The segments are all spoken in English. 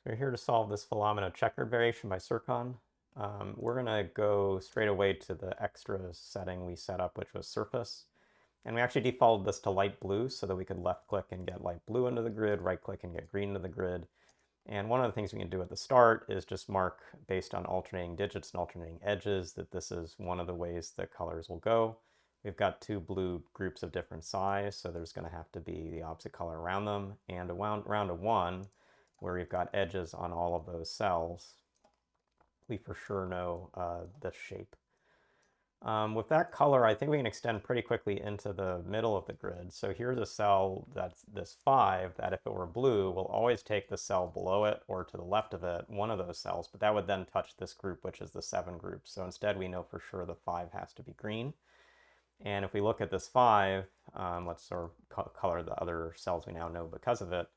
We're here to solve this Fillomino checkered variation by Serkan. We're going to go straight away to the extra setting we set up, which was surface. And we actually defaulted this to light blue so that we could left click and get light blue into the grid, right click and get green into the grid. And one of the things we can do at the start is just mark based on alternating digits and alternating edges that this is one of the ways the colors will go. We've got two blue groups of different size, so there's going to have to be the opposite color around them. And around a 1, where we've got edges on all of those cells, we for sure know the shape. With that color, I think we can extend pretty quickly into the middle of the grid. So here's a cell that's this 5 that if it were blue, will always take the cell below it or to the left of it, one of those cells, but that would then touch this group, which is the 7 group. So instead we know for sure the 5 has to be green. And if we look at this 5, let's sort of color the other cells we now know because of it.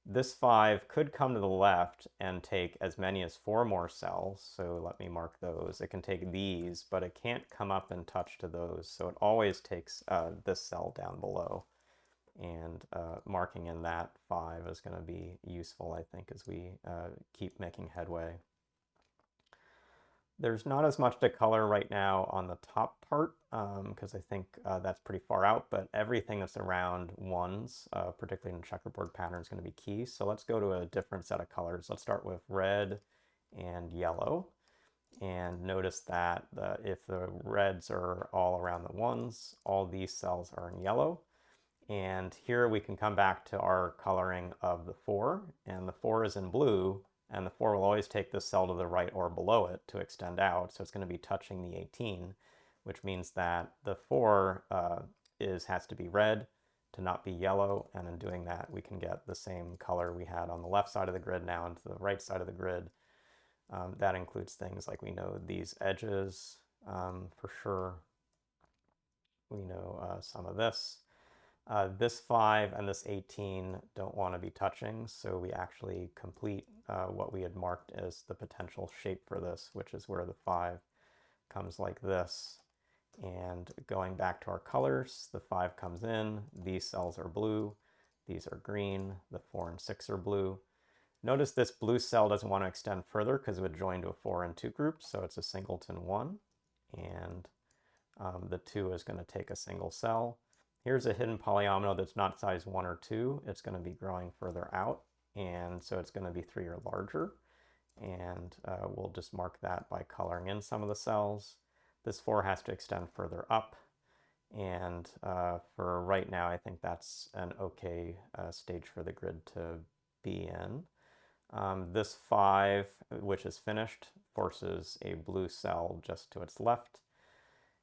This 5 could come to the left and take as many as 4 more cells, so let me mark those. It can take these, but it can't come up and touch to those, so it always takes this cell down below. And marking in that 5 is going to be useful, I think, as we keep making headway. There's not as much to color right now on the top part because I think that's pretty far out, but everything that's around 1s, particularly in the checkerboard pattern, is going to be key. So let's go to a different set of colors. Let's start with red and yellow. And notice that if the reds are all around the 1s, all these cells are in yellow. And here we can come back to our coloring of the 4, and the 4 is in blue, and the 4 will always take this cell to the right or below it to extend out, so it's going to be touching the 18, which means that the 4 has to be red to not be yellow, and in doing that we can get the same color we had on the left side of the grid now into the right side of the grid. That includes things like we know these edges for sure. We know some of this. This 5 and this 18 don't want to be touching, so we actually complete what we had marked as the potential shape for this, which is where the 5 comes like this. And going back to our colors, the 5 comes in, these cells are blue, these are green, the 4 and 6 are blue. Notice this blue cell doesn't want to extend further because it would join to a 4 and 2 group, so it's a singleton 1, and the 2 is going to take a single cell. Here's a hidden polyomino that's not size 1 or 2. It's going to be growing further out, and so it's going to be 3 or larger. And we'll just mark that by coloring in some of the cells. This 4 has to extend further up, and for right now, I think that's an okay stage for the grid to be in. This 5, which is finished, forces a blue cell just to its left.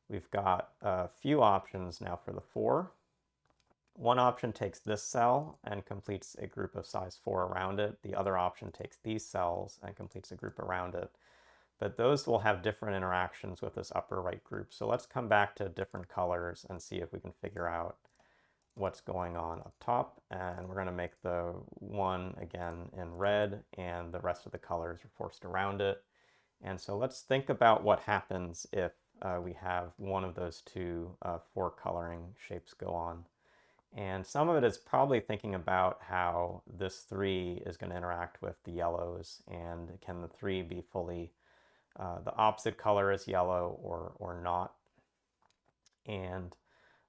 We've got a few options now for the 4. One option takes this cell and completes a group of size 4 around it. The other option takes these cells and completes a group around it. But those will have different interactions with this upper right group. So let's come back to different colors and see if we can figure out what's going on up top. And we're going to make the 1 again in red, and the rest of the colors are forced around it. And so let's think about what happens if we have one of those two 4 coloring shapes go on. And some of it is probably thinking about how this 3 is going to interact with the yellows, and can the 3 be fully the opposite color as yellow or not. And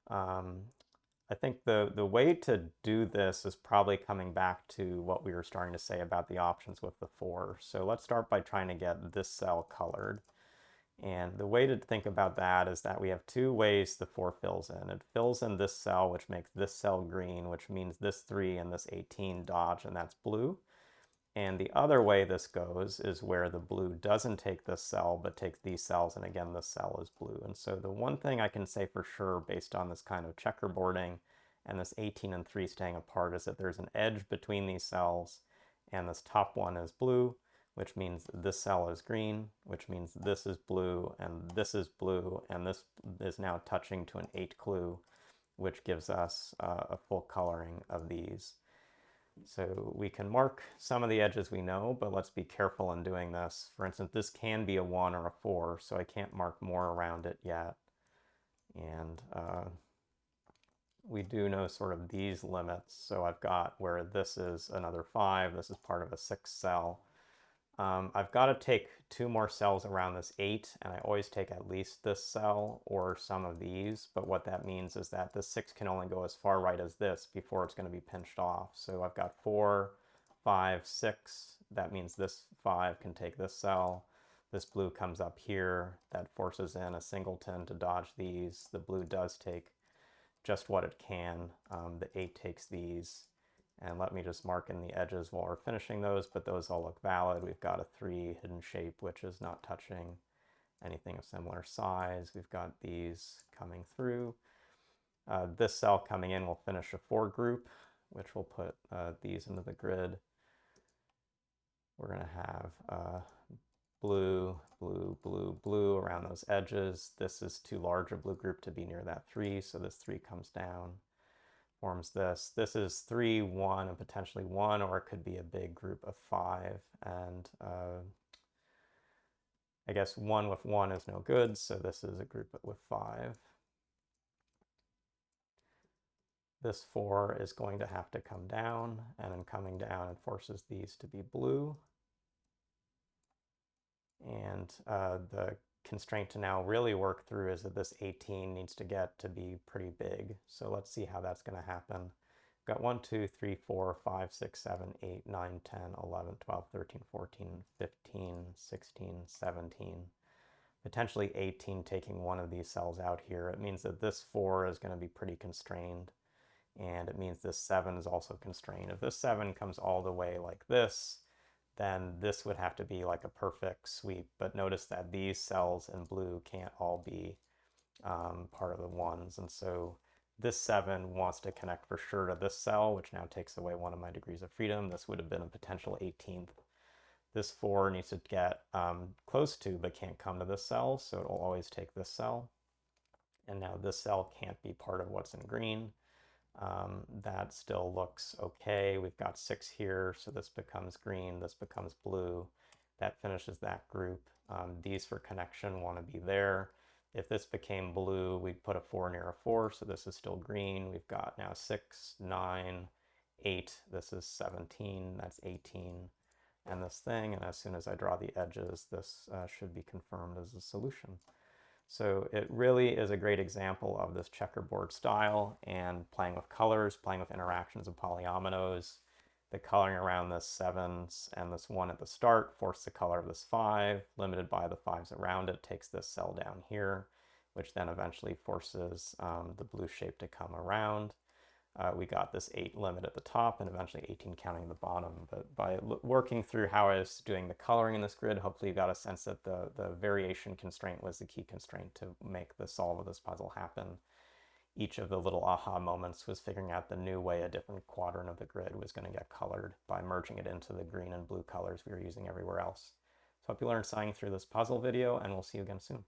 I think the way to do this is probably coming back to what we were starting to say about the options with the 4. So let's start by trying to get this cell colored. And the way to think about that is that we have 2 ways the 4 fills in. It fills in this cell, which makes this cell green, which means this 3 and this 18 dodge, and that's blue. And the other way this goes is where the blue doesn't take this cell, but takes these cells, and again, this cell is blue. And so the one thing I can say for sure based on this kind of checkerboarding and this 18 and 3 staying apart is that there's an edge between these cells, and this top one is blue, which means this cell is green, which means this is blue, and this is blue, and this is now touching to an 8 clue, which gives us a full coloring of these. So we can mark some of the edges we know, but let's be careful in doing this. For instance, this can be a 1 or a 4, so I can't mark more around it yet. And we do know sort of these limits. So I've got where this is another 5, this is part of a 6 cell. I've got to take 2 more cells around this 8, and I always take at least this cell or some of these, but what that means is that this 6 can only go as far right as this before it's going to be pinched off. So I've got 4, 5, 6. That means this 5 can take this cell. This blue comes up here. That forces in a singleton to dodge these. The blue does take just what it can. The 8 takes these. And let me just mark in the edges while we're finishing those, but those all look valid. We've got a 3 hidden shape, which is not touching anything of similar size. We've got these coming through. This cell coming in will finish a 4 group, which will put these into the grid. We're going to have blue, blue, blue, blue around those edges. This is too large a blue group to be near that 3, so this 3 comes down. Forms this. This is 3, 1, and potentially 1, or it could be a big group of 5. And I guess 1 with 1 is no good, so this is a group with 5. This 4 is going to have to come down, and in coming down, it forces these to be blue. And the constraint to now really work through is that this 18 needs to get to be pretty big. So let's see how that's going to happen. We've got 1, 2, 3, 4, 5, 6, 7, 8, 9, 10, 11, 12, 13, 14, 15, 16, 17, potentially 18 taking one of these cells out here. It means that this 4 is going to be pretty constrained, and it means this 7 is also constrained. If this 7 comes all the way like this, then this would have to be like a perfect sweep. But notice that these cells in blue can't all be part of the ones. And so this 7 wants to connect for sure to this cell, which now takes away one of my degrees of freedom. This would have been a potential 18th. This 4 needs to get close to, but can't come to this cell, so it will always take this cell. And now this cell can't be part of what's in green. That still looks okay. We've got 6 here, so this becomes green, this becomes blue. That finishes that group. These for connection want to be there. If this became blue, we'd put a 4 near a 4, so this is still green. We've got now 6, 9, 8. This is 17, that's 18. And this thing, and as soon as I draw the edges, this should be confirmed as a solution. So it really is a great example of this checkerboard style and playing with colors, playing with interactions of polyominoes. The coloring around this 7s and this 1 at the start force the color of this 5, limited by the 5s around it, takes this cell down here, which then eventually forces the blue shape to come around. We got this 8 limit at the top and eventually 18 counting the bottom. But by working through how I was doing the coloring in this grid, hopefully you got a sense that the variation constraint was the key constraint to make the solve of this puzzle happen. Each of the little aha moments was figuring out the new way a different quadrant of the grid was going to get colored by merging it into the green and blue colors we were using everywhere else. So I hope you learned something through this puzzle video, and we'll see you again soon.